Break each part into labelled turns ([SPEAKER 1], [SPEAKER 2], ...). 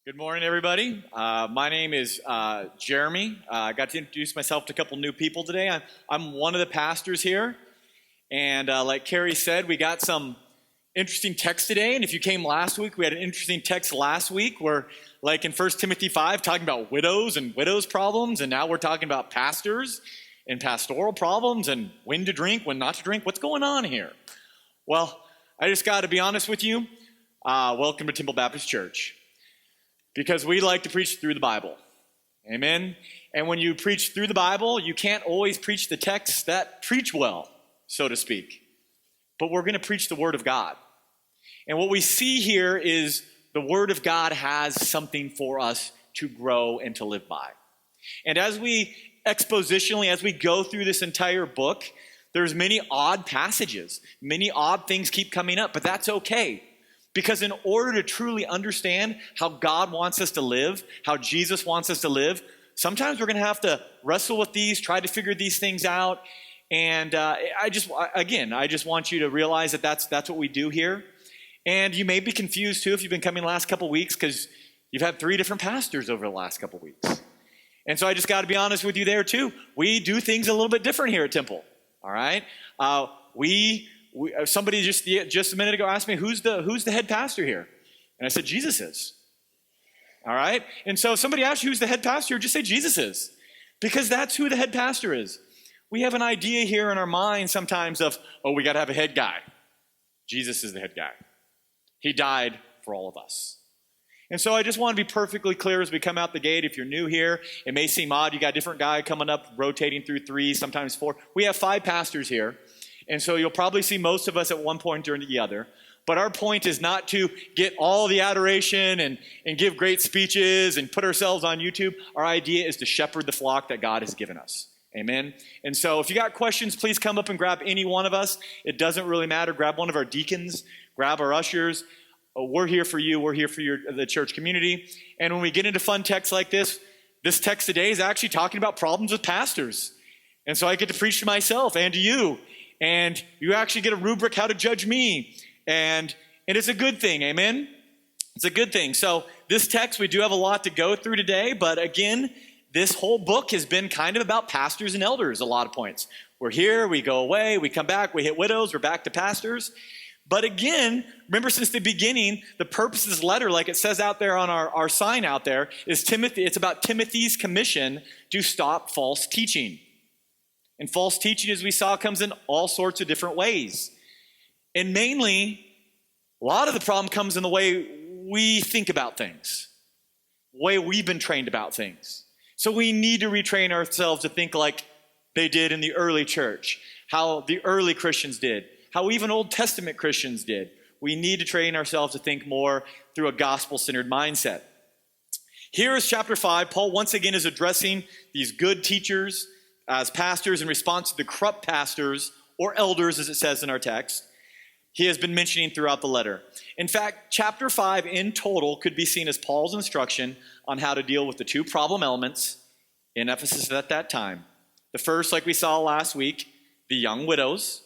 [SPEAKER 1] Good morning, everybody. My name is Jeremy. I got to introduce myself to a couple new people today. I'm one of the pastors here. And like Carrie said, we got some interesting text today. And if you came last week, we had an interesting text last week where, like in 1 Timothy 5, talking about widows and widows' problems. And now we're talking about pastors and pastoral problems and when to drink, when not to drink. What's going on here? Well, I just got to be honest with you. Welcome to Temple Baptist Church. Because we like to preach through the Bible. Amen? And when you preach through the Bible, you can't always preach the texts that preach well, so to speak. But we're going to preach the Word of God. And what we see here is the Word of God has something for us to grow and to live by. And as we expositionally, as we go through this entire book, there's many odd passages. Many odd things keep coming up, but that's okay. Because in order to truly understand how God wants us to live, how Jesus wants us to live, sometimes we're going to have to wrestle with these, try to figure these things out. And I just want you to realize that that's what we do here. And you may be confused too if you've been coming the last couple weeks because you've had 3 different pastors over the last couple weeks. And so I just got to be honest with you there too. We do things a little bit different here at Temple. All right? Somebody just a minute ago asked me, who's the head pastor here? And I said, Jesus is. All right? And so if somebody asks you who's the head pastor, just say Jesus is. Because that's who the head pastor is. We have an idea here in our mind sometimes of, we got to have a head guy. Jesus is the head guy. He died for all of us. And so I just want to be perfectly clear as we come out the gate. If you're new here, it may seem odd. You got a different guy coming up, rotating through 3, sometimes 4. We have 5 pastors here. And so you'll probably see most of us at one point or the other. But our point is not to get all the adoration and give great speeches and put ourselves on YouTube. Our idea is to shepherd the flock that God has given us. Amen? And so if you got questions, please come up and grab any one of us. It doesn't really matter. Grab one of our deacons. Grab our ushers. We're here for you. We're here for the church community. And when we get into fun texts like this text today is actually talking about problems with pastors. And so I get to preach to myself and to you. And you actually get a rubric how to judge me. And it's a good thing, amen? It's a good thing. So this text, we do have a lot to go through today. But again, this whole book has been kind of about pastors and elders a lot of points. We're here, we go away, we come back, we hit widows, we're back to pastors. But again, remember since the beginning, the purpose of this letter, like it says out there on our sign out there, is Timothy. It's about Timothy's commission to stop false teaching. And false teaching, as we saw, comes in all sorts of different ways. And mainly, a lot of the problem comes in the way we think about things, the way we've been trained about things. So we need to retrain ourselves to think like they did in the early church, how the early Christians did, how even Old Testament Christians did. We need to train ourselves to think more through a gospel-centered mindset. Here is chapter 5. Paul once again is addressing these good teachers as pastors in response to the corrupt pastors or elders, as it says in our text, he has been mentioning throughout the letter. In fact, chapter 5 in total could be seen as Paul's instruction on how to deal with the 2 problem elements in Ephesus at that time. The first, like we saw last week, the young widows,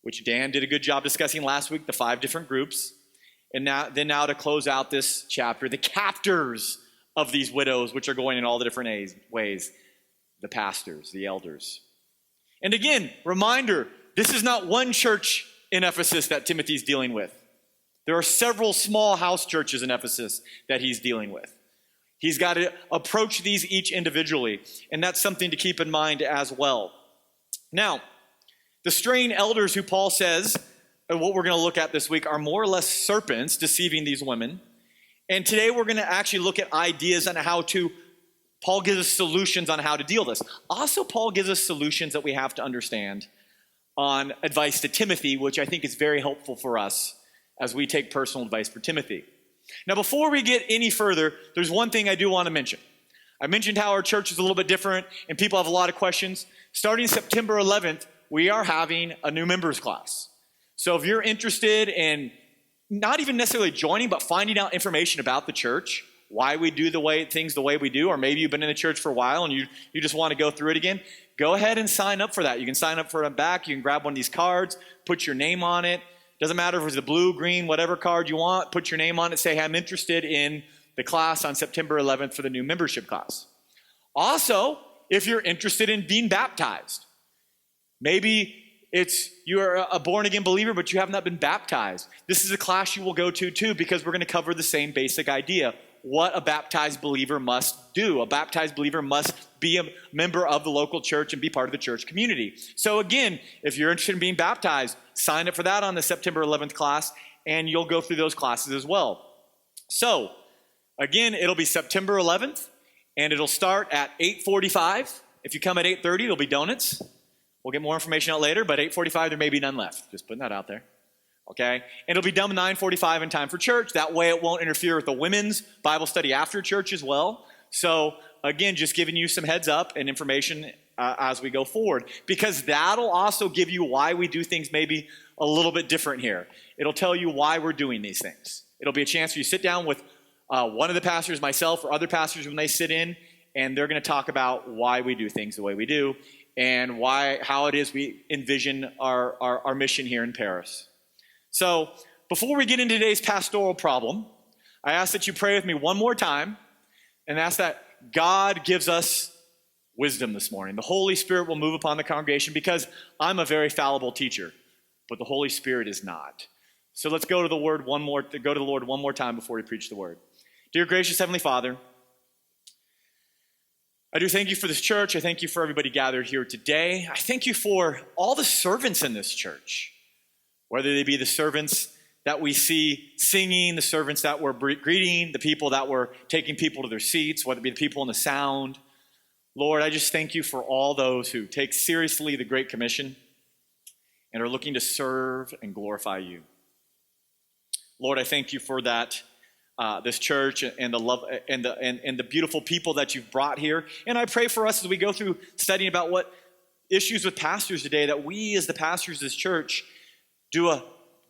[SPEAKER 1] which Dan did a good job discussing last week, the 5 different groups. And now to close out this chapter, the captors of these widows, which are going in all the different ways. The pastors, the elders. And again, reminder, this is not one church in Ephesus that Timothy's dealing with. There are several small house churches in Ephesus that he's dealing with. He's got to approach these each individually, and that's something to keep in mind as well. Now, the straying elders who Paul says, and what we're going to look at this week, are more or less serpents deceiving these women. And today we're going to actually look at ideas on how to Paul gives us solutions on how to deal with this. Also, Paul gives us solutions that we have to understand on advice to Timothy, which I think is very helpful for us as we take personal advice for Timothy. Now, before we get any further, there's one thing I do want to mention. I mentioned how our church is a little bit different and people have a lot of questions. Starting September 11th, we are having a new members class. So if you're interested in not even necessarily joining, but finding out information about the church, why we do things the way we do, or maybe you've been in the church for a while and you just want to go through it again, go ahead and sign up for that. You can sign up for it back. You can grab one of these cards, put your name on it. Doesn't matter if it's the blue, green, whatever card you want, put your name on it, say, hey, I'm interested in the class on September 11th for the new membership class. Also, if you're interested in being baptized, maybe you're a born-again believer, but you have not been baptized. This is a class you will go to too, because we're going to cover the same basic idea. What a baptized believer must do. A baptized believer must be a member of the local church and be part of the church community. So again, if you're interested in being baptized, sign up for that on the September 11th class, and you'll go through those classes as well. So again, it'll be September 11th, and it'll start at 8:45. If you come at 8:30, there'll be donuts. We'll get more information out later, but 8:45, there may be none left. Just putting that out there. Okay? And it'll be done 9:45 in time for church. That way it won't interfere with the women's Bible study after church as well. So again, just giving you some heads up and information as we go forward, because that'll also give you why we do things maybe a little bit different here. It'll tell you why we're doing these things. It'll be a chance for you to sit down with one of the pastors, myself, or other pastors when they sit in, and they're going to talk about why we do things the way we do and how it is we envision our mission here in Paris. So before we get into today's pastoral problem, I ask that you pray with me one more time and ask that God gives us wisdom this morning. The Holy Spirit will move upon the congregation, because I'm a very fallible teacher, but the Holy Spirit is not. So let's go to the Lord one more time before we preach the word. Dear gracious Heavenly Father, I do thank you for this church. I thank you for everybody gathered here today. I thank you for all the servants in this church, whether they be the servants that we see singing, the servants that were greeting, the people that were taking people to their seats, whether it be the people in the sound. Lord, I just thank you for all those who take seriously the Great Commission and are looking to serve and glorify you. Lord, I thank you for that, this church and the love and the beautiful people that you've brought here. And I pray for us as we go through studying about what issues with pastors today, that we as the pastors of this church do a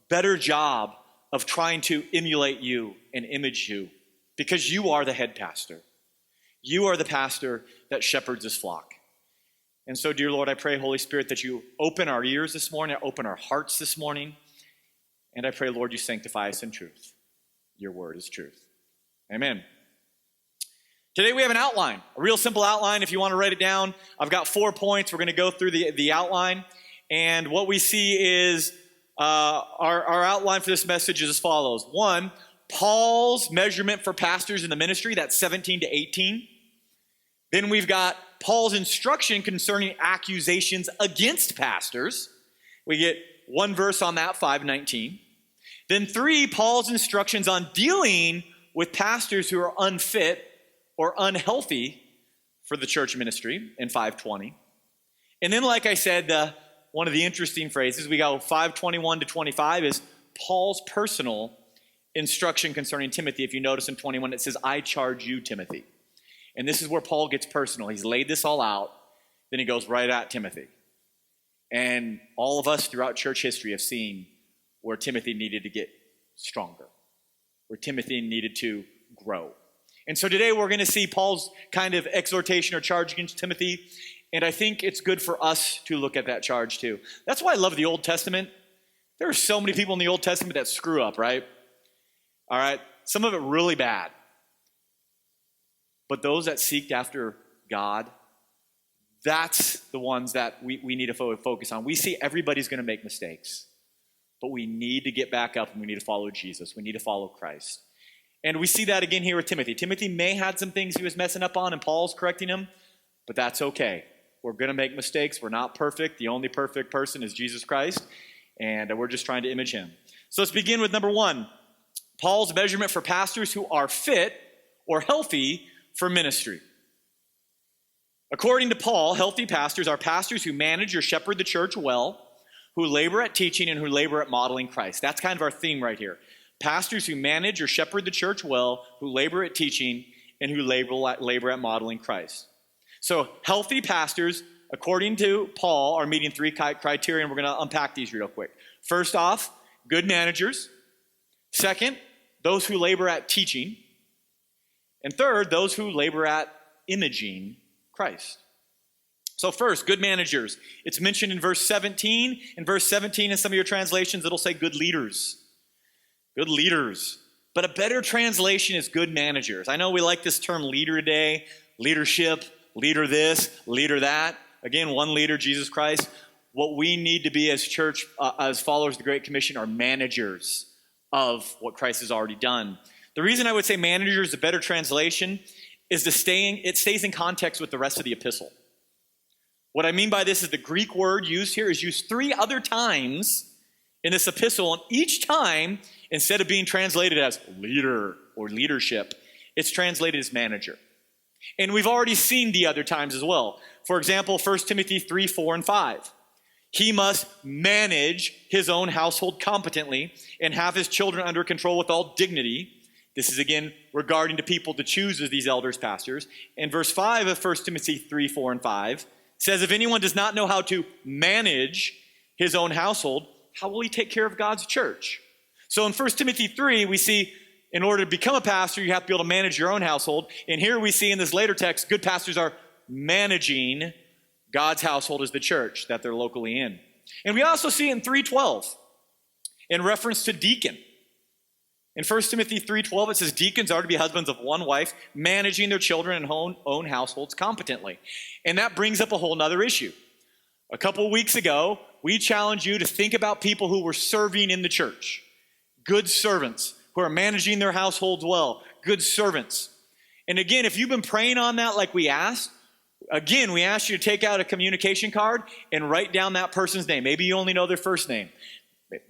[SPEAKER 1] better job of trying to emulate you and image you, because you are the head pastor. You are the pastor that shepherds this flock. And so, dear Lord, I pray, Holy Spirit, that you open our ears this morning, open our hearts this morning. And I pray, Lord, you sanctify us in truth. Your word is truth. Amen. Today we have an outline, a real simple outline. If you want to write it down, I've got 4 points. We're going to go through the outline. And what we see is our outline for this message is as follows. 1, Paul's measurement for pastors in the ministry. That's 17 to 18. Then we've got Paul's instruction concerning accusations against pastors. We get one verse on that, 5:19. Then 3, Paul's instructions on dealing with pastors who are unfit or unhealthy for the church ministry in 5:20. And then, like I said, one of the interesting phrases, we go 5:21 to 25, is Paul's personal instruction concerning Timothy. If you notice in 21, it says, I charge you, Timothy. And this is where Paul gets personal. He's laid this all out. Then he goes right at Timothy. And all of us throughout church history have seen where Timothy needed to get stronger, where Timothy needed to grow. And so today we're going to see Paul's kind of exhortation or charge against Timothy. And I think it's good for us to look at that charge too. That's why I love the Old Testament. There are so many people in the Old Testament that screw up, right? All right. Some of it really bad. But those that seeked after God, that's the ones that we need to focus on. We see everybody's going to make mistakes. But we need to get back up and we need to follow Jesus. We need to follow Christ. And we see that again here with Timothy. Timothy may have had some things he was messing up on and Paul's correcting him, but that's okay. We're going to make mistakes. We're not perfect. The only perfect person is Jesus Christ, and we're just trying to image him. So let's begin with number 1, Paul's measurement for pastors who are fit or healthy for ministry. According to Paul, healthy pastors are pastors who manage or shepherd the church well, who labor at teaching and who labor at modeling Christ. That's kind of our theme right here. Pastors who manage or shepherd the church well, who labor at teaching and who labor at modeling Christ. So healthy pastors, according to Paul, are meeting 3 criteria, and we're going to unpack these real quick. First off, good managers. Second, those who labor at teaching. And third, those who labor at imaging Christ. So first, good managers. It's mentioned in verse 17. In verse 17, in some of your translations, it'll say good leaders. Good leaders. but a better translation is good managers. I know we like this term leader today, leadership, leader this, leader that. Again, one leader, Jesus Christ. What we need to be as church, as followers of the Great Commission, are managers of what Christ has already done. The reason I would say manager is a better translation is it stays in context with the rest of the epistle. What I mean by this is the Greek word used here is used 3 other times in this epistle, and each time, instead of being translated as leader or leadership, it's translated as manager. And we've already seen the other times as well. For example, 1 Timothy 3, 4, and 5. He must manage his own household competently and have his children under control with all dignity. This is again regarding to people to choose as these elders, pastors. And verse 5 of 1 Timothy 3, 4, and 5 says, if anyone does not know how to manage his own household, how will he take care of God's church? So in 1 Timothy 3, we see in order to become a pastor, you have to be able to manage your own household. And here we see in this later text, good pastors are managing God's household as the church that they're locally in. And we also see in 3:12, in reference to deacon. In 1 Timothy 3:12, it says, deacons are to be husbands of one wife, managing their children and own households competently. And that brings up a whole nother issue. A couple of weeks ago, we challenged you to think about people who were serving in the church. Good servants who are managing their households well. Good servants. And again, if you've been praying on that like we asked, again, we asked you to take out a communication card and write down that person's name. Maybe you only know their first name.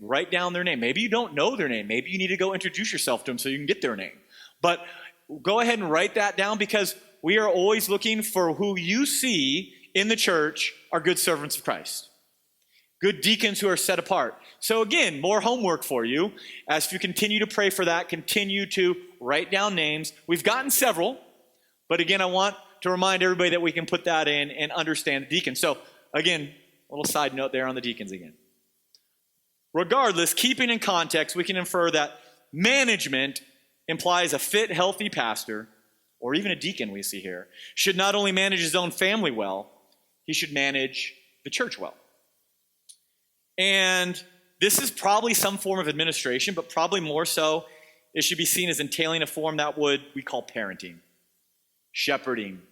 [SPEAKER 1] Write down their name. Maybe you don't know their name. Maybe you need to go introduce yourself to them so you can get their name. But go ahead and write that down, because we are always looking for who you see in the church are good servants of Christ. Good deacons who are set apart. So again, more homework for you. As you continue to pray for that, continue to write down names. We've gotten several, but again, I want to remind everybody that we can put that in and understand deacons. So again, a little side note there on the deacons again. Regardless, keeping in context, we can infer that management implies a fit, healthy pastor, or even a deacon we see here, should not only manage his own family well, he should manage the church well. And this is probably some form of administration, but probably more so, it should be seen as entailing a form that we call parenting, shepherding,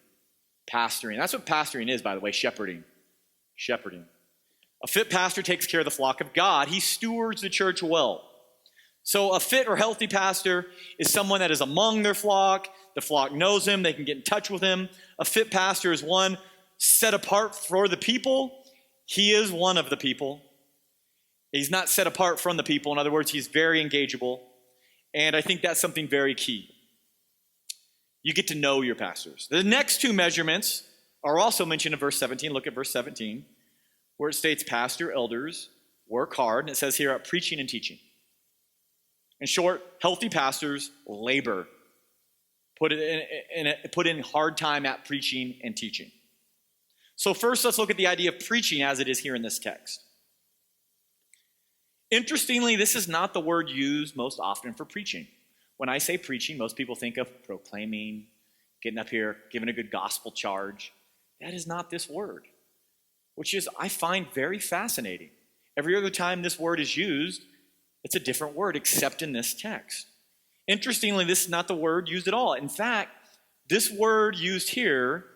[SPEAKER 1] pastoring. That's what pastoring is, by the way, shepherding. Shepherding. A fit pastor takes care of the flock of God. He stewards the church well. So a fit or healthy pastor is someone that is among their flock. The flock knows him. They can get in touch with him. A fit pastor is one set apart for the people. He is one of the people. He's not set apart from the people. In other words, he's very engageable. And I think that's something very key. You get to know your pastors. The next 2 measurements are also mentioned in verse 17. Look at verse 17, where it states, pastor, elders, work hard. And it says here, preaching and teaching. In short, healthy pastors labor. Put in hard time at preaching and teaching. So first, let's look at the idea of preaching as it is here in this text. Interestingly, this is not the word used most often for preaching. When I say preaching, most people think of proclaiming, getting up here, giving a good gospel charge. That is not this word, which is, I find, very fascinating. Every other time this word is used, it's a different word except in this text. Interestingly, this is not the word used at all. In fact, this word used here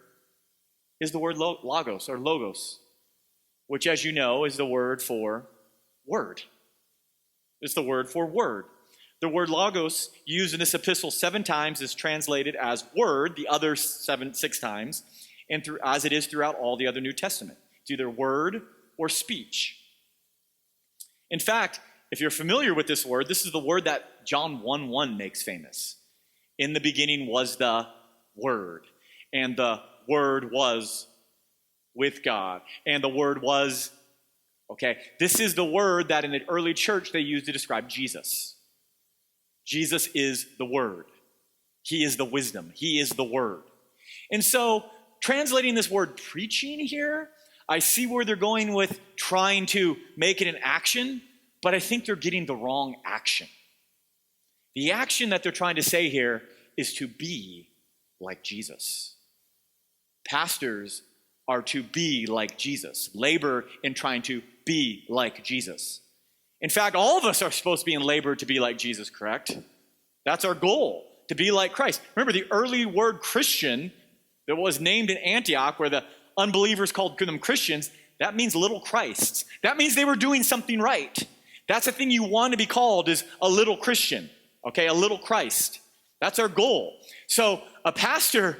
[SPEAKER 1] is the word logos, or logos, which, as you know, is the word for word. It's the word for word. The word logos, used in this epistle 7 times, is translated as word, the other 6 times, and as it is throughout all the other New Testament. It's either word or speech. In fact, if you're familiar with this word, this is the word that John 1:1 makes famous. In the beginning was the Word, and the Word was with God, and the Word was, okay, this is the word that in the early church they used to describe Jesus. Jesus is the Word. He is the wisdom. He is the Word. And so, translating this word preaching here, I see where they're going with trying to make it an action, but I think they're getting the wrong action. The action that they're trying to say here is to be like Jesus. Pastors are to be like Jesus. Labor in trying to be like Jesus. In fact, all of us are supposed to be in labor to be like Jesus, correct? That's our goal, to be like Christ. Remember, the early word Christian that was named in Antioch, where the unbelievers called them Christians, that means little Christs. That means they were doing something right. That's the thing you want to be called, is a little Christian, okay, a little Christ. That's our goal. So a pastor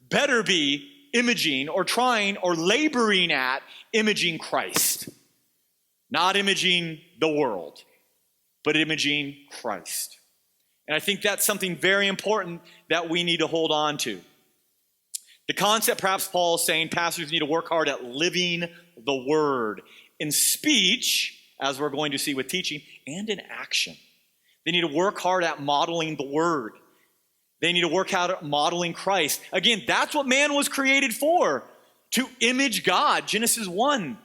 [SPEAKER 1] better be imaging or trying or laboring at imaging Christ. Not imaging the world, but imaging Christ. And I think that's something very important that we need to hold on to. The concept, perhaps Paul is saying, pastors need to work hard at living the word in speech, as we're going to see with teaching, and in action. They need to work hard at modeling the word. They need to work hard at modeling Christ. Again, that's what man was created for, to image God. Genesis 1.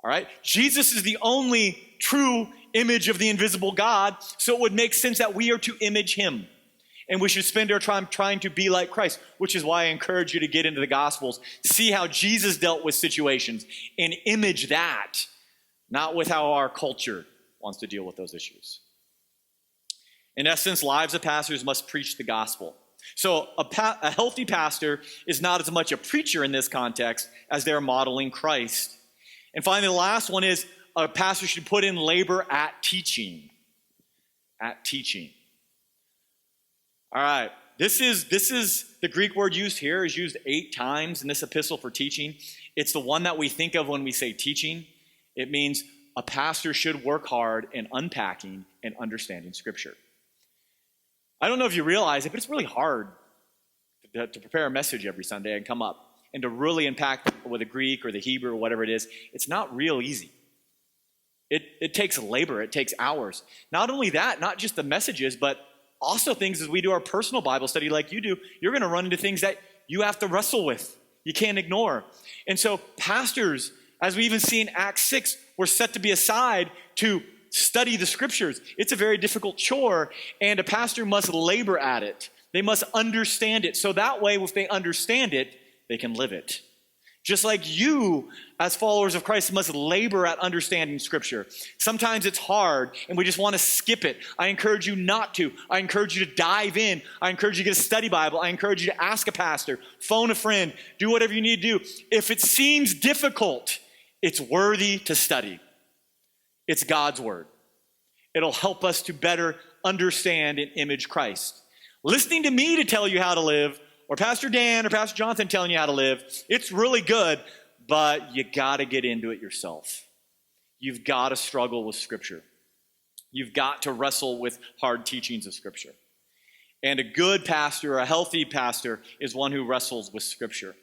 [SPEAKER 1] All right? Jesus is the only true image of the invisible God, so it would make sense that we are to image him. And we should spend our time trying to be like Christ, which is why I encourage you to get into the Gospels, see how Jesus dealt with situations, and image that, not with how our culture wants to deal with those issues. In essence, lives of pastors must preach the gospel. So a healthy pastor is not as much a preacher in this context as they're modeling Christ. And finally, the last one is a pastor should put in labor at teaching. At teaching. All right, this is the Greek word used here is used 8 times in this epistle for teaching. It's the one that we think of when we say teaching. It means a pastor should work hard in unpacking and understanding Scripture. I don't know if you realize it, but it's really hard to prepare a message every Sunday and come up and to really unpack with the Greek or the Hebrew or whatever it is. It's not real easy. It takes labor. It takes hours. Not only that, not just the messages, but also things as we do our personal Bible study like you do, you're going to run into things that you have to wrestle with. You can't ignore. And so pastors, as we even see in Acts 6, were set to be aside to study the Scriptures. It's a very difficult chore, and a pastor must labor at it. They must understand it. So that way, if they understand it, they can live it. Just like you, as followers of Christ, must labor at understanding Scripture. Sometimes it's hard, and we just want to skip it. I encourage you not to. I encourage you to dive in. I encourage you to get a study Bible. I encourage you to ask a pastor, phone a friend, do whatever you need to do. If it seems difficult, it's worthy to study. It's God's word. It'll help us to better understand and image Christ. Listening to me to tell you how to live, or Pastor Dan or Pastor Jonathan telling you how to live, it's really good, but you got to get into it yourself. You've got to struggle with Scripture. You've got to wrestle with hard teachings of Scripture. And a good pastor, a healthy pastor, is one who wrestles with Scripture.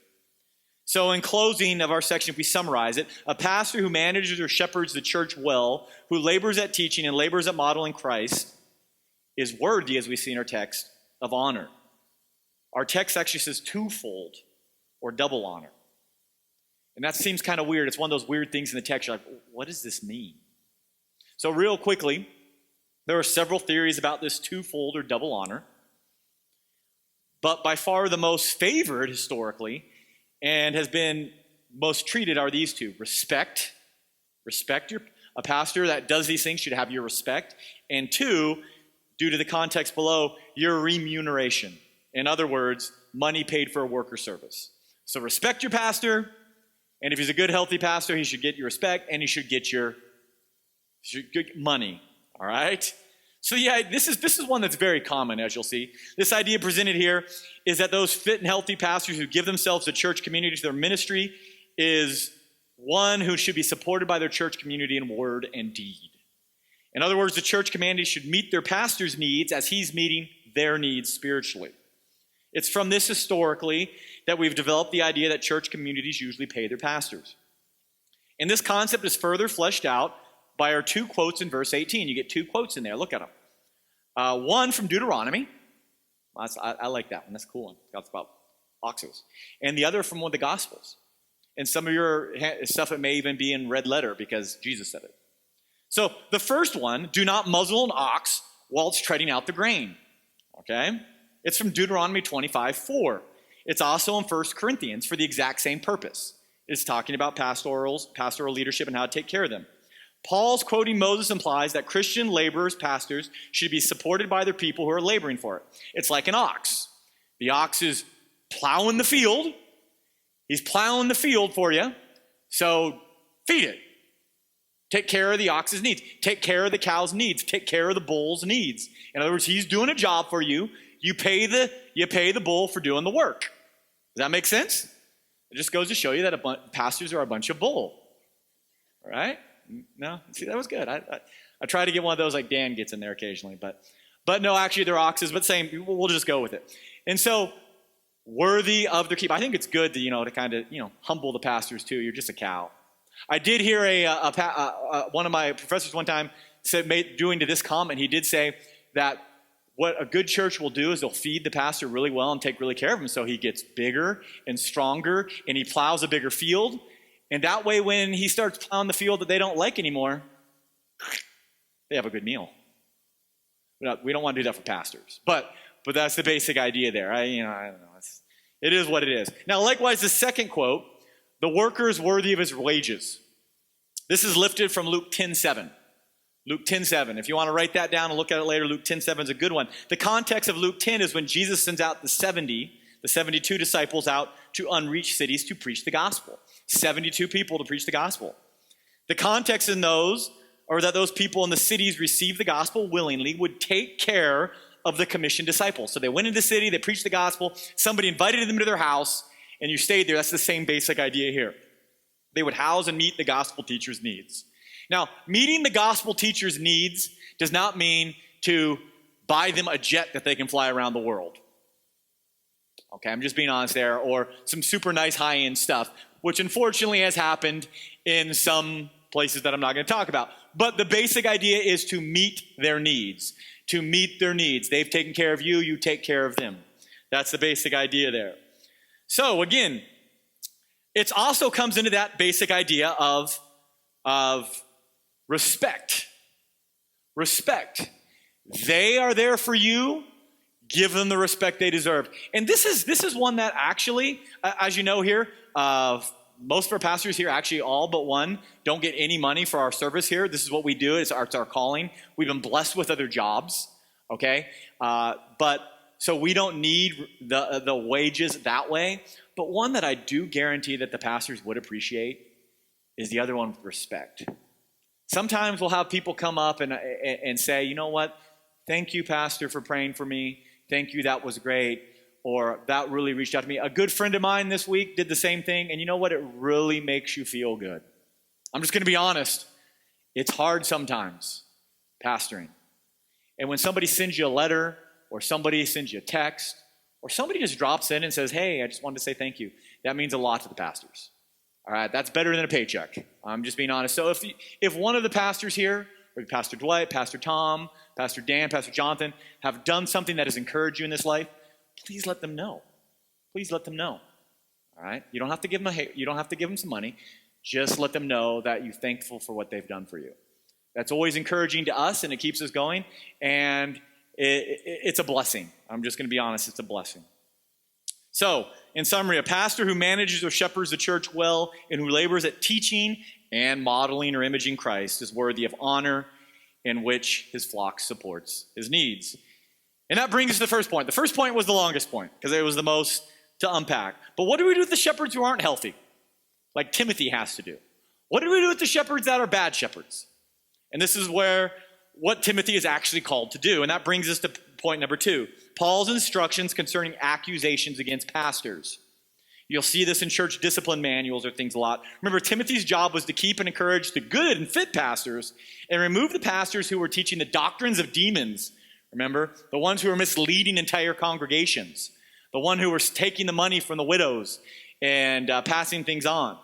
[SPEAKER 1] So in closing of our section, if we summarize it, a pastor who manages or shepherds the church well, who labors at teaching and labors at modeling Christ, is worthy, as we see in our text, of honor. Our text actually says twofold or double honor. And that seems kind of weird. It's one of those weird things in the text. You're like, what does this mean? So real quickly, there are several theories about this twofold or double honor. But by far the most favored historically and has been most treated are these two. Respect. A pastor that does these things should have your respect. And 2, due to the context below, your remuneration. In other words, money paid for a work or service. So respect your pastor, and if he's a good, healthy pastor, he should get your respect, and he should get your money. All right? So yeah, this is one that's very common, as you'll see. This idea presented here is that those fit and healthy pastors who give themselves to church community, to their ministry, is one who should be supported by their church community in word and deed. In other words, the church community should meet their pastor's needs as he's meeting their needs spiritually. It's from this historically that we've developed the idea that church communities usually pay their pastors. And this concept is further fleshed out by our 2 quotes in verse 18. You get 2 quotes in there. Look at them. One from Deuteronomy. I like that one. That's a cool one. It's about oxes. And the other from one of the Gospels. And some of your stuff, it may even be in red letter because Jesus said it. So the first one, do not muzzle an ox while it's treading out the grain. Okay? It's from Deuteronomy 25:4. It's also in 1 Corinthians for the exact same purpose. It's talking about pastoral leadership and how to take care of them. Paul's quoting Moses implies that Christian laborers, pastors, should be supported by their people who are laboring for it. It's like an ox. The ox is plowing the field. He's plowing the field for you. So feed it. Take care of the ox's needs. Take care of the cow's needs. Take care of the bull's needs. In other words, he's doing a job for you. You pay the bull for doing the work. Does that make sense? It just goes to show you that pastors are a bunch of bull. All right? No? See, that was good. I try to get one of those like Dan gets in there occasionally. But no, actually they're oxes, but same, we'll just go with it. And so, worthy of their keep. I think it's good to, to kind of, humble the pastors too. You're just a cow. I did hear one of my professors one time doing to this comment, he did say that what a good church will do is they'll feed the pastor really well and take really care of him so he gets bigger and stronger and he plows a bigger field. And that way when he starts plowing the field that they don't like anymore, they have a good meal. We don't want to do that for pastors. But that's the basic idea there. I don't know. It is what it is. Now, likewise, the second quote, the worker is worthy of his wages. This is lifted from Luke 10:7. Luke 10:7. If you want to write that down and look at it later, Luke 10:7 is a good one. The context of Luke 10 is when Jesus sends out the 72 disciples out to unreached cities to preach the gospel. 72 people to preach the gospel. The context in those, or that those people in the cities received the gospel willingly, would take care of the commissioned disciples. So they went into the city, they preached the gospel, somebody invited them to their house, and you stayed there. That's the same basic idea here. They would house and meet the gospel teacher's needs. Now, meeting the gospel teacher's needs does not mean to buy them a jet that they can fly around the world. Okay, I'm just being honest there. Or some super nice high-end stuff, which unfortunately has happened in some places that I'm not going to talk about. But the basic idea is to meet their needs. To meet their needs. They've taken care of you, you take care of them. That's the basic idea there. So again, it also comes into that basic idea of respect. Respect. They are there for you. Give them the respect they deserve. And this is one that actually, as you know here, most of our pastors here, actually all but one, don't get any money for our service here. This is what we do. It's our calling. We've been blessed with other jobs, okay? But so we don't need the wages that way. But one that I do guarantee that the pastors would appreciate is the other one with respect. Sometimes we'll have people come up and say, you know what? Thank you, Pastor, for praying for me. Thank you, that was great. Or that really reached out to me. A good friend of mine this week did the same thing. And you know what? It really makes you feel good. I'm just going to be honest. It's hard sometimes, pastoring. And when somebody sends you a letter, or somebody sends you a text, or somebody just drops in and says, hey, I just wanted to say thank you, that means a lot to the pastors. All right, that's better than a paycheck. I'm just being honest. So if one of the pastors here, or Pastor Dwight, Pastor Tom, Pastor Dan, Pastor Jonathan, have done something that has encouraged you in this life, please let them know. Please let them know. All right? You don't have to give them some money. Just let them know that you're thankful for what they've done for you. That's always encouraging to us, and it keeps us going. And it's a blessing. I'm just going to be honest. It's a blessing. So, in summary, a pastor who manages or shepherds the church well and who labors at teaching and modeling or imaging Christ is worthy of honor, in which his flock supports his needs. And that brings us to the first point. The first point was the longest point because it was the most to unpack. But what do we do with the shepherds who aren't healthy? Like Timothy has to do. What do we do with the shepherds that are bad shepherds? And this is what Timothy is actually called to do. And that brings us to point number 2. Paul's instructions concerning accusations against pastors. You'll see this in church discipline manuals or things a lot. Remember, Timothy's job was to keep and encourage the good and fit pastors and remove the pastors who were teaching the doctrines of demons. Remember, the ones who were misleading entire congregations, the one who were taking the money from the widows and passing things on.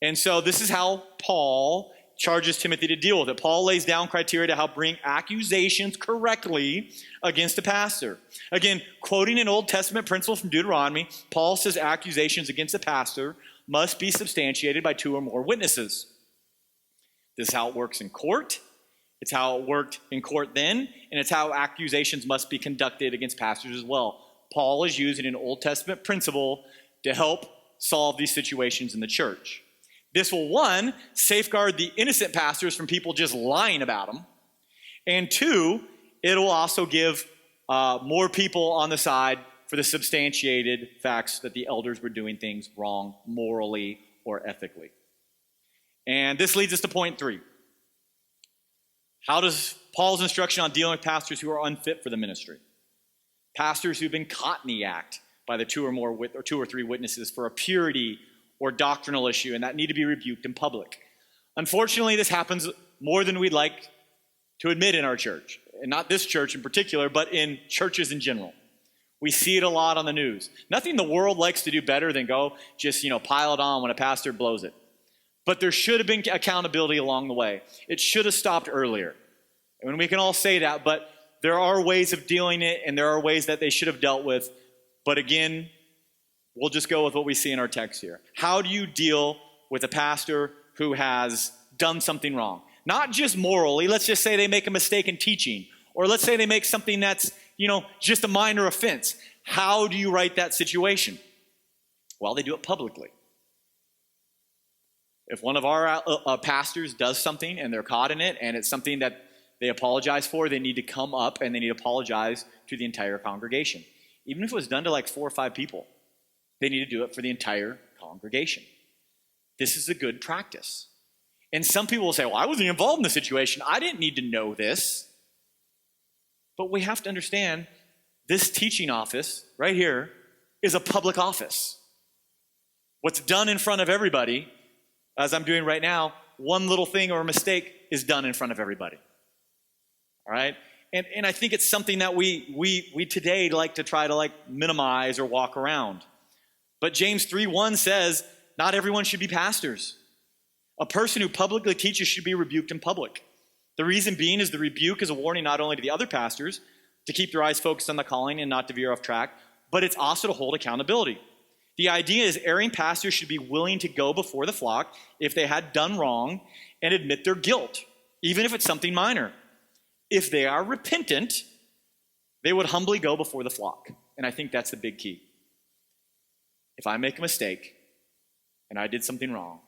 [SPEAKER 1] And so this is how Paul charges Timothy to deal with it. Paul lays down criteria to help bring accusations correctly against a pastor. Again, quoting an Old Testament principle from Deuteronomy, Paul says accusations against a pastor must be substantiated by 2 or more witnesses. This is how it works in court. It's how it worked in court then, and it's how accusations must be conducted against pastors as well. Paul is using an Old Testament principle to help solve these situations in the church. This will, one, safeguard the innocent pastors from people just lying about them. And two, it will also give more people on the side for the substantiated facts that the elders were doing things wrong morally or ethically. And this leads us to point 3. How does Paul's instruction on dealing with pastors who are unfit for the ministry? Pastors who've been caught in the act by the 2 or 3 witnesses for a purity or doctrinal issue, and that need to be rebuked in public. Unfortunately, this happens more than we'd like to admit in our church. And not this church in particular, but in churches in general. We see it a lot on the news. Nothing the world likes to do better than go just, pile it on when a pastor blows it. But there should have been accountability along the way. It should have stopped earlier. And we can all say that, but there are ways of dealing it, and there are ways that they should have dealt with. But again, we'll just go with what we see in our text here. How do you deal with a pastor who has done something wrong? Not just morally. Let's just say they make a mistake in teaching. Or let's say they make something that's, just a minor offense. How do you right that situation? Well, they do it publicly. If one of our pastors does something and they're caught in it and it's something that they apologize for, they need to come up and they need to apologize to the entire congregation. Even if it was done to like 4 or 5 people, they need to do it for the entire congregation. This is a good practice. And some people will say, well, I wasn't involved in the situation. I didn't need to know this. But we have to understand this teaching office right here is a public office. What's done in front of everybody, as I'm doing right now, one little thing or a mistake is done in front of everybody. All right? And I think it's something that we today like to try to minimize or walk around. But James 3:1 says, not everyone should be pastors. A person who publicly teaches should be rebuked in public. The reason being is the rebuke is a warning not only to the other pastors to keep their eyes focused on the calling and not to veer off track, but it's also to hold accountability. The idea is erring pastors should be willing to go before the flock if they had done wrong and admit their guilt, even if it's something minor. If they are repentant, they would humbly go before the flock. And I think that's the big key. If I make a mistake and I did something wrong,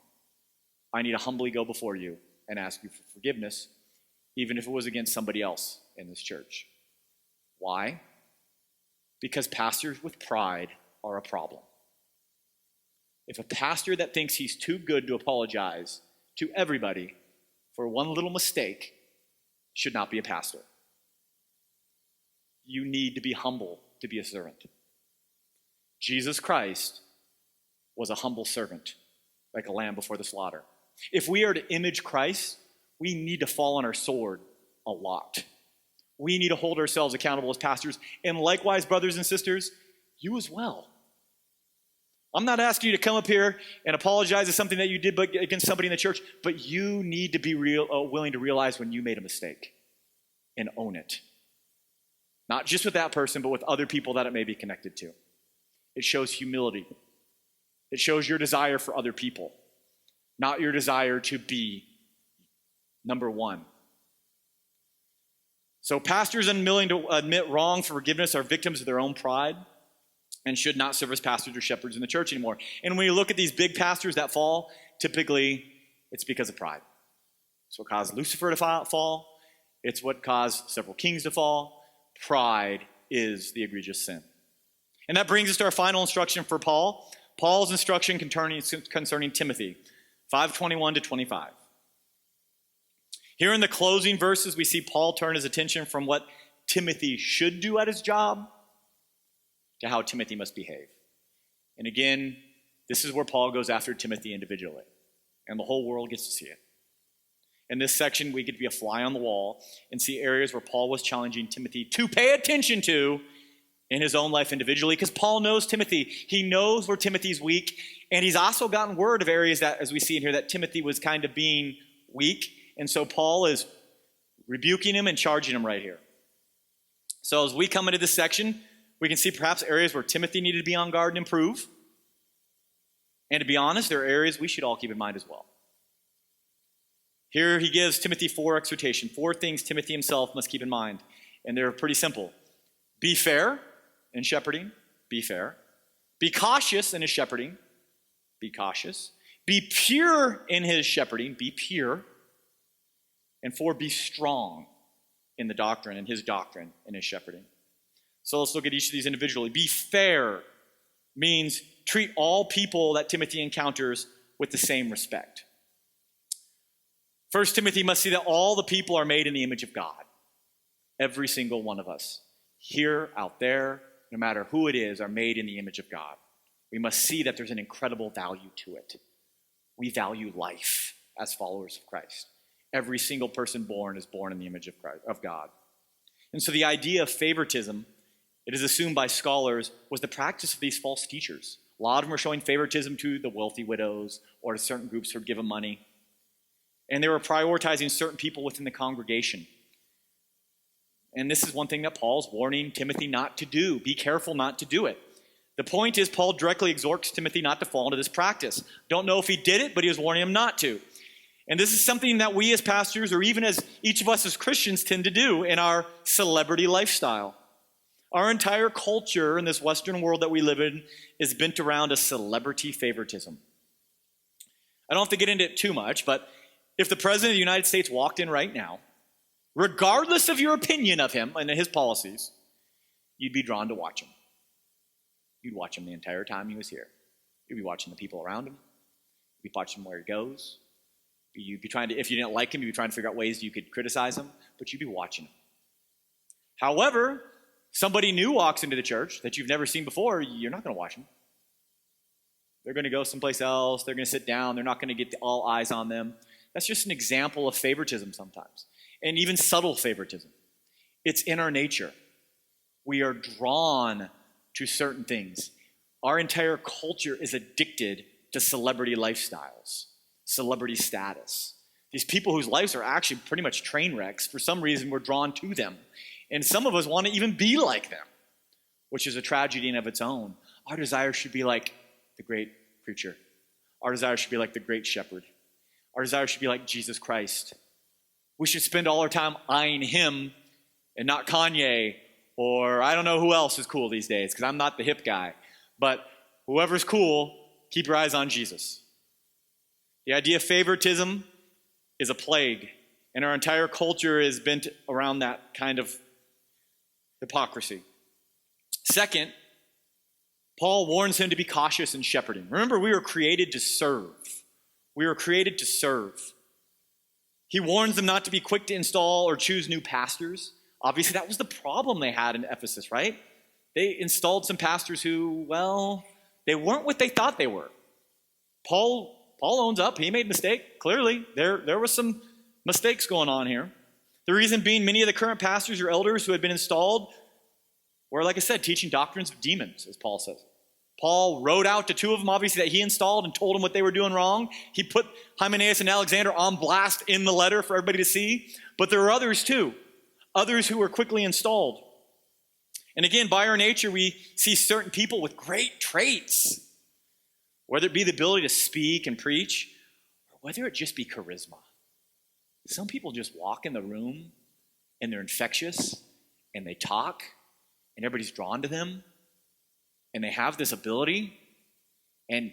[SPEAKER 1] I need to humbly go before you and ask you for forgiveness, even if it was against somebody else in this church. Why? Because pastors with pride are a problem. If a pastor that thinks he's too good to apologize to everybody for one little mistake should not be a pastor. You need to be humble to be a servant. Jesus Christ was a humble servant, like a lamb before the slaughter. If we are to image Christ, we need to fall on our sword a lot. We need to hold ourselves accountable as pastors. And likewise, brothers and sisters, you as well. I'm not asking you to come up here and apologize for something that you did against somebody in the church, but you need to be willing to realize when you made a mistake and own it. Not just with that person, but with other people that it may be connected to. It shows humility. It shows your desire for other people, not your desire to be number one. So pastors unwilling to admit wrong for forgiveness are victims of their own pride and should not serve as pastors or shepherds in the church anymore. And when you look at these big pastors that fall, typically it's because of pride. It's what caused Lucifer to fall. It's what caused several kings to fall. Pride is the egregious sin. And that brings us to our final instruction for Paul. Paul's instruction concerning Timothy, 5:21 to 25. Here in the closing verses, we see Paul turn his attention from what Timothy should do at his job to how Timothy must behave. And again, this is where Paul goes after Timothy individually, and the whole world gets to see it. In this section, we get to be a fly on the wall and see areas where Paul was challenging Timothy to pay attention to in his own life individually, because Paul knows Timothy. He knows where Timothy's weak, and he's also gotten word of areas that, as we see in here, that Timothy was kind of being weak, and so Paul is rebuking him and charging him right here. So as we come into this section, we can see perhaps areas where Timothy needed to be on guard and improve. And to be honest, there are areas we should all keep in mind as well. Here he gives Timothy 4 exhortations, 4 things Timothy himself must keep in mind. And they're pretty simple. Be fair in shepherding. Be fair. Be cautious in his shepherding. Be cautious. Be pure in his shepherding, be pure. And 4, be strong in the doctrine, in his doctrine, in his shepherding. So let's look at each of these individually. Be fair means treat all people that Timothy encounters with the same respect. First, Timothy must see that all the people are made in the image of God. Every single one of us, here, out there, no matter who it is, are made in the image of God. We must see that there's an incredible value to it. We value life as followers of Christ. Every single person born is born in the image of God. And so the idea of favoritism, it is assumed by scholars, was the practice of these false teachers. A lot of them were showing favoritism to the wealthy widows or to certain groups who were given money. And they were prioritizing certain people within the congregation. And this is one thing that Paul's warning Timothy not to do. Be careful not to do it. The point is, Paul directly exhorts Timothy not to fall into this practice. Don't know if he did it, but he was warning him not to. And this is something that we as pastors, or even as each of us as Christians, tend to do in our celebrity lifestyle. Our entire culture in this Western world that we live in is bent around a celebrity favoritism. I don't have to get into it too much, but if the President of the United States walked in right now, regardless of your opinion of him and his policies, you'd be drawn to watch him. You'd watch him the entire time he was here. You'd be watching the people around him. You'd be watching where he goes. You'd be trying to, if you didn't like him, you'd be trying to figure out ways you could criticize him, but you'd be watching him. However, somebody new walks into the church that you've never seen before, you're not going to watch him. They're going to go someplace else. They're going to sit down. They're not going to get all eyes on them. That's just an example of favoritism sometimes, and even subtle favoritism. It's in our nature. We are drawn to certain things. Our entire culture is addicted to celebrity lifestyles, celebrity status. These people whose lives are actually pretty much train wrecks, for some reason we're drawn to them. And some of us want to even be like them, which is a tragedy in of its own. Our desire should be like the great preacher. Our desire should be like the great shepherd. Our desire should be like Jesus Christ. We should spend all our time eyeing him and not Kanye, or I don't know who else is cool these days, because I'm not the hip guy. But whoever's cool, keep your eyes on Jesus. The idea of favoritism is a plague, and our entire culture is bent around that kind of hypocrisy. Second, Paul warns him to be cautious in shepherding. Remember, we were created to serve. We were created to serve. He warns them not to be quick to install or choose new pastors. Obviously, that was the problem they had in Ephesus, right? They installed some pastors who, well, they weren't what they thought they were. Paul owns up. He made a mistake. Clearly, there was some mistakes going on here. The reason being, many of the current pastors or elders who had been installed were, like I said, teaching doctrines of demons, as Paul says. Paul wrote out to 2 of them, obviously, that he installed and told them what they were doing wrong. He put Hymenaeus and Alexander on blast in the letter for everybody to see. But there were others too, others who were quickly installed. And again, by our nature, we see certain people with great traits, whether it be the ability to speak and preach, or whether it just be charisma. Some people just walk in the room and they're infectious and they talk and everybody's drawn to them and they have this ability, and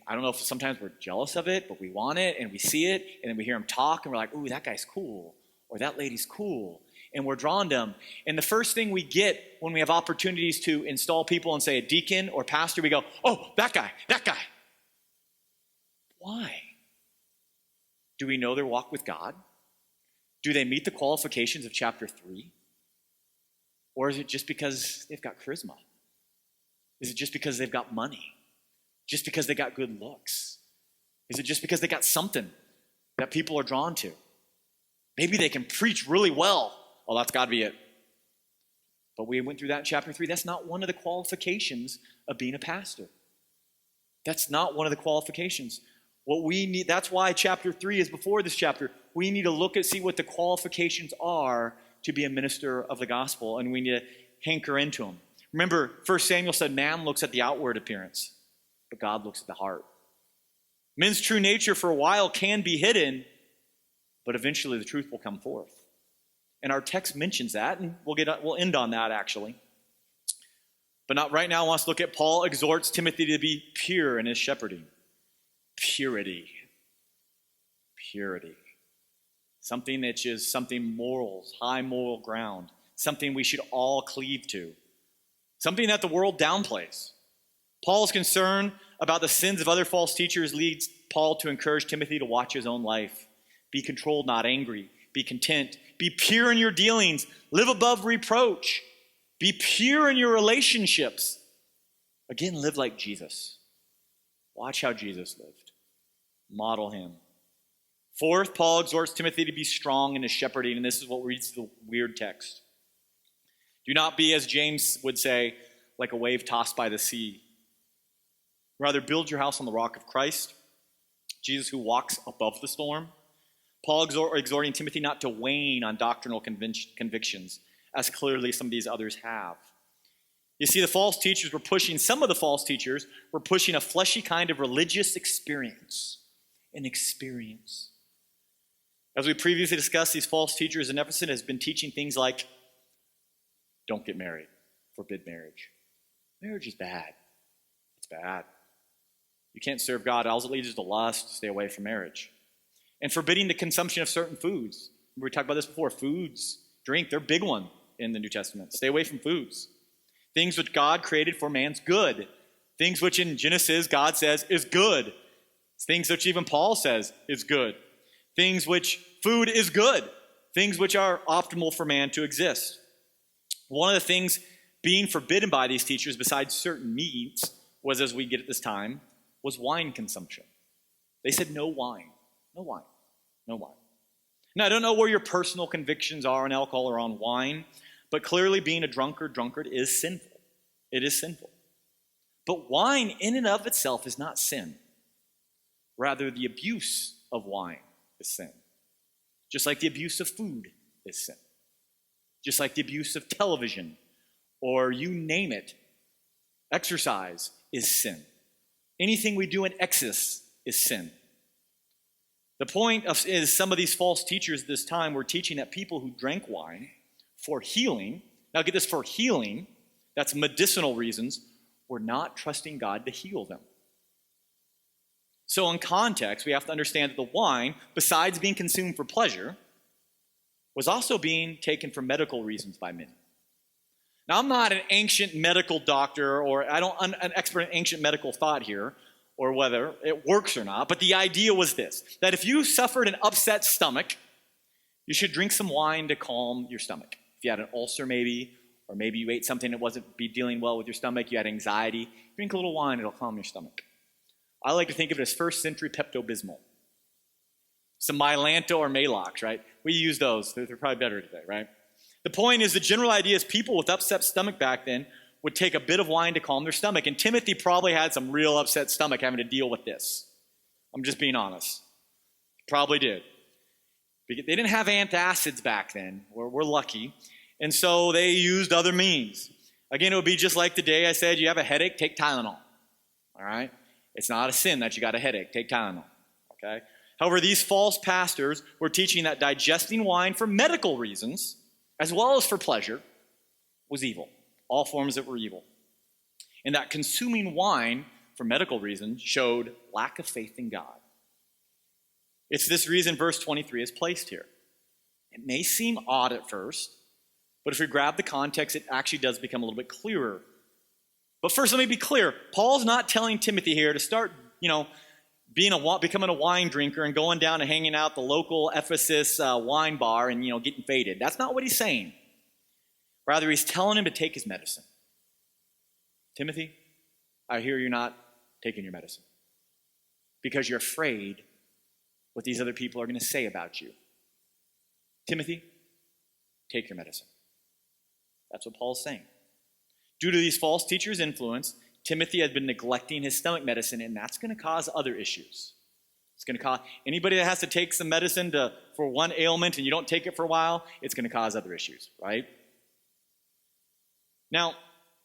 [SPEAKER 1] I don't know if sometimes we're jealous of it, but we want it and we see it, and then we hear them talk and we're like, ooh, that guy's cool, or that lady's cool, and we're drawn to them. And the first thing we get when we have opportunities to install people and say a deacon or pastor, we go, oh, that guy. Why? Do we know their walk with God? Do they meet the qualifications of chapter 3? Or is it just because they've got charisma? Is it just because they've got money? Just because they got good looks? Is it just because they got something that people are drawn to? Maybe they can preach really well. Oh, that's got to be it. But we went through that in chapter 3. That's not one of the qualifications of being a pastor. That's not one of the qualifications. What we need, that's why chapter 3 is before this chapter. We need to look and see what the qualifications are to be a minister of the gospel, and we need to hanker into them. Remember, 1 Samuel said, man looks at the outward appearance, but God looks at the heart. Men's true nature for a while can be hidden, but eventually the truth will come forth. And our text mentions that, and we'll end on that actually. But not right now. I want us to look at Paul exhorts Timothy to be pure in his shepherding. purity. Purity. Something that is something morals, high moral ground. Something we should all cleave to. Something that the world downplays. Paul's concern about the sins of other false teachers leads Paul to encourage Timothy to watch his own life. Be controlled, not angry. Be content. Be pure in your dealings. Live above reproach. Be pure in your relationships. Again, live like Jesus. Watch how Jesus lived. Model him. Fourth, Paul exhorts Timothy to be strong in his shepherding, and this is what reads the weird text. Do not be, as James would say, like a wave tossed by the sea. Rather, build your house on the rock of Christ, Jesus who walks above the storm. Paul exhorting Timothy not to wane on doctrinal convictions, as clearly some of these others have. You see, some of the false teachers were pushing a fleshy kind of religious experience. An experience. As we previously discussed, these false teachers in Ephesus has been teaching things like, don't get married, forbid marriage. Marriage is bad. It's bad. You can't serve God. All it leads to lust. Stay away from marriage. And forbidding the consumption of certain foods. We talked about this before. Foods, drink, they're a big one in the New Testament. Stay away from foods. Things which God created for man's good. Things which in Genesis God says is good. Things which even Paul says is good. Things which food is good. Things which are optimal for man to exist. One of the things being forbidden by these teachers, besides certain meats, was, as we get at this time, was wine consumption. They said no wine. No wine. No wine. Now, I don't know where your personal convictions are on alcohol or on wine, but clearly being a drunkard is sinful. It is sinful. But wine in and of itself is not sin. Rather, the abuse of wine is sin. Just like the abuse of food is sin. Just like the abuse of television, or you name it, exercise is sin. Anything we do in excess is sin. The point is some of these false teachers at this time were teaching that people who drank wine for healing, now get this, for healing, that's medicinal reasons, were not trusting God to heal them. So in context, we have to understand that the wine, besides being consumed for pleasure, was also being taken for medical reasons by many. Now, I'm not an ancient medical doctor, or an expert in ancient medical thought here, or whether it works or not, but the idea was this, that if you suffered an upset stomach, you should drink some wine to calm your stomach. If you had an ulcer maybe, or maybe you ate something that wasn't dealing well with your stomach, you had anxiety, drink a little wine, it'll calm your stomach. I like to think of it as first century Pepto-Bismol. Some Mylanta or Maalox, right? We use those. They're probably better today, right? The point is, the general idea is people with upset stomach back then would take a bit of wine to calm their stomach. And Timothy probably had some real upset stomach having to deal with this. I'm just being honest. Probably did. They didn't have antacids back then. We're lucky. And so they used other means. Again, it would be just like the day I said, you have a headache, take Tylenol. All right? It's not a sin that you got a headache. Take Tylenol. Okay? However, these false pastors were teaching that digesting wine for medical reasons, as well as for pleasure, was evil. All forms that were evil. And that consuming wine for medical reasons showed lack of faith in God. It's this reason verse 23 is placed here. It may seem odd at first, but if we grab the context, it actually does become a little bit clearer. But first, let me be clear. Paul's not telling Timothy here to start, becoming a wine drinker and going down and hanging out the local Ephesus wine bar and, getting faded. That's not what he's saying. Rather, he's telling him to take his medicine. Timothy, I hear you're not taking your medicine because you're afraid what these other people are going to say about you. Timothy, take your medicine. That's what Paul's saying. Due to these false teachers' influence, Timothy had been neglecting his stomach medicine, and that's going to cause other issues. It's going to cause anybody that has to take some medicine for one ailment and you don't take it for a while, it's going to cause other issues, right? Now,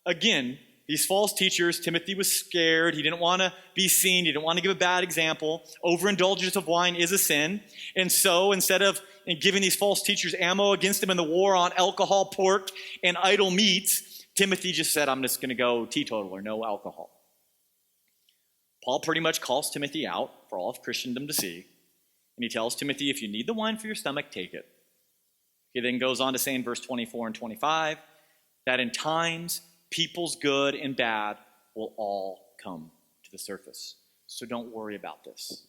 [SPEAKER 1] again, these false teachers, Timothy was scared. He didn't want to be seen. He didn't want to give a bad example. Overindulgence of wine is a sin. And so instead of giving these false teachers ammo against him in the war on alcohol, pork, and idol meats, Timothy just said, I'm just going to go teetotaler, no alcohol. Paul pretty much calls Timothy out for all of Christendom to see. And he tells Timothy, if you need the wine for your stomach, take it. He then goes on to say in verse 24 and 25 that in times, people's good and bad will all come to the surface. So don't worry about this.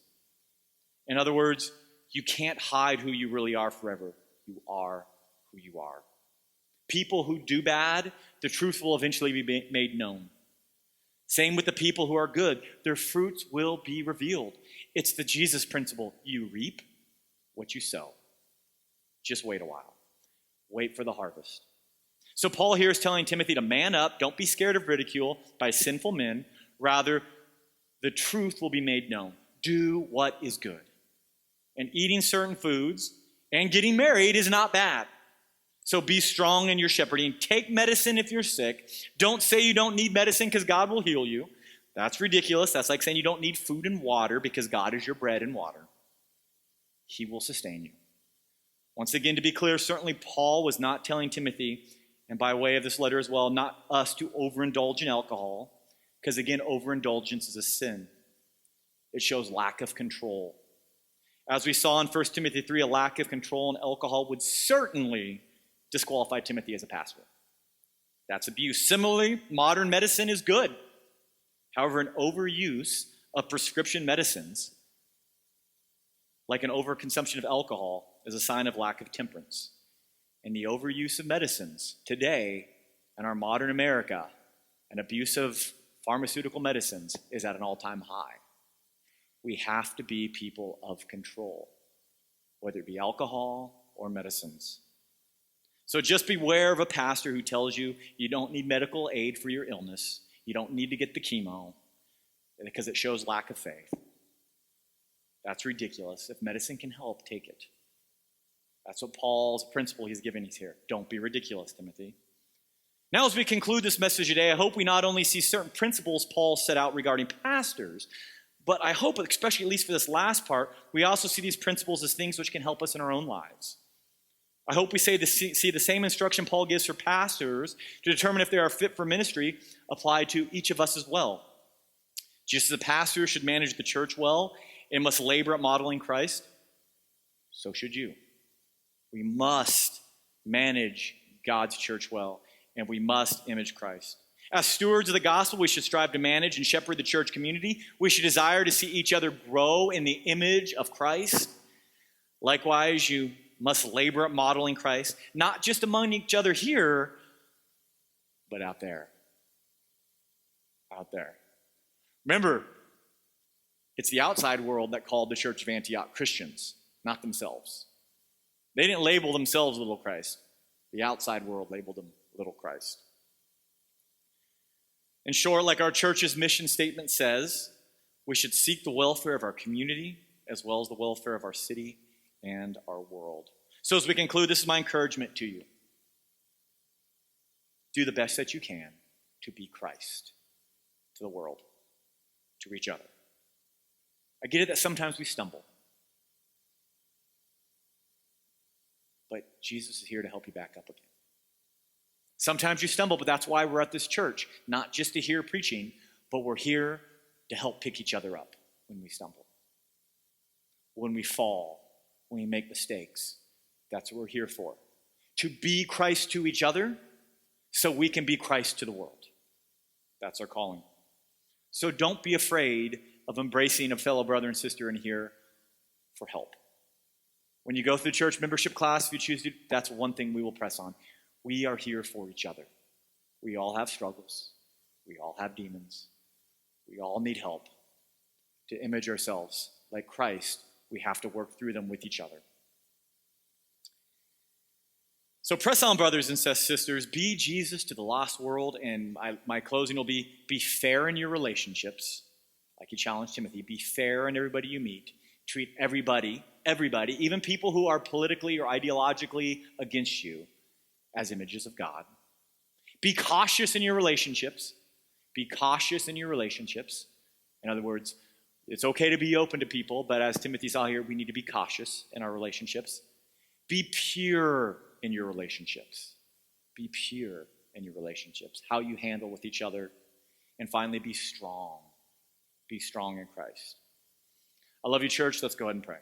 [SPEAKER 1] In other words, you can't hide who you really are forever. You are who you are. People who do bad, the truth will eventually be made known. Same with the people who are good. Their fruits will be revealed. It's the Jesus principle. You reap what you sow. Just wait a while. Wait for the harvest. So Paul here is telling Timothy to man up. Don't be scared of ridicule by sinful men. Rather, the truth will be made known. Do what is good. And eating certain foods and getting married is not bad. So be strong in your shepherding. Take medicine if you're sick. Don't say you don't need medicine because God will heal you. That's ridiculous. That's like saying you don't need food and water because God is your bread and water. He will sustain you. Once again, to be clear, certainly Paul was not telling Timothy, and by way of this letter as well, not us to overindulge in alcohol, because again, overindulgence is a sin. It shows lack of control. As we saw in 1 Timothy 3, a lack of control in alcohol would certainly disqualify Timothy as a pastor. That's abuse. Similarly, modern medicine is good. However, an overuse of prescription medicines, like an overconsumption of alcohol, is a sign of lack of temperance. And the overuse of medicines today in our modern America, and abuse of pharmaceutical medicines, is at an all-time high. We have to be people of control, whether it be alcohol or medicines. So just beware of a pastor who tells you you don't need medical aid for your illness. You don't need to get the chemo because it shows lack of faith. That's ridiculous. If medicine can help, take it. That's what Paul's principle he's giving us here. Don't be ridiculous, Timothy. Now, as we conclude this message today, I hope we not only see certain principles Paul set out regarding pastors, but I hope, especially at least for this last part, we also see these principles as things which can help us in our own lives. I hope we see the same instruction Paul gives for pastors to determine if they are fit for ministry applied to each of us as well. Just as a pastor should manage the church well and must labor at modeling Christ, so should you. We must manage God's church well, and we must image Christ. As stewards of the gospel, we should strive to manage and shepherd the church community. We should desire to see each other grow in the image of Christ. Likewise, you must labor at modeling Christ, not just among each other here, but out there. Out there. Remember, it's the outside world that called the church of Antioch Christians, not themselves. They didn't label themselves little Christ. The outside world labeled them little Christ. In short, like our church's mission statement says, we should seek the welfare of our community as well as the welfare of our city and our world. So as we conclude, this is my encouragement to you. Do the best that you can to be Christ to the world, to each other. I get it that sometimes we stumble. But Jesus is here to help you back up again. Sometimes you stumble, but that's why we're at this church. Not just to hear preaching, but we're here to help pick each other up when we stumble. When we fall, when we make mistakes. That's what we're here for. To be Christ to each other so we can be Christ to the world. That's our calling. So don't be afraid of embracing a fellow brother and sister in here for help. When you go through the church membership class, if you choose to, that's one thing we will press on. We are here for each other. We all have struggles. We all have demons. We all need help. To image ourselves like Christ, we have to work through them with each other. So press on, brothers and sisters. Be Jesus to the lost world. And my closing will be fair in your relationships. Like he challenged Timothy, be fair in everybody you meet. Treat everybody, even people who are politically or ideologically against you, as images of God. Be cautious in your relationships. Be cautious in your relationships. In other words, it's okay to be open to people, but as Timothy saw here, we need to be cautious in our relationships. Be pure in your relationships. Be pure in your relationships. How you handle with each other. And finally, be strong. Be strong in Christ. I love you, church. Let's go ahead and pray.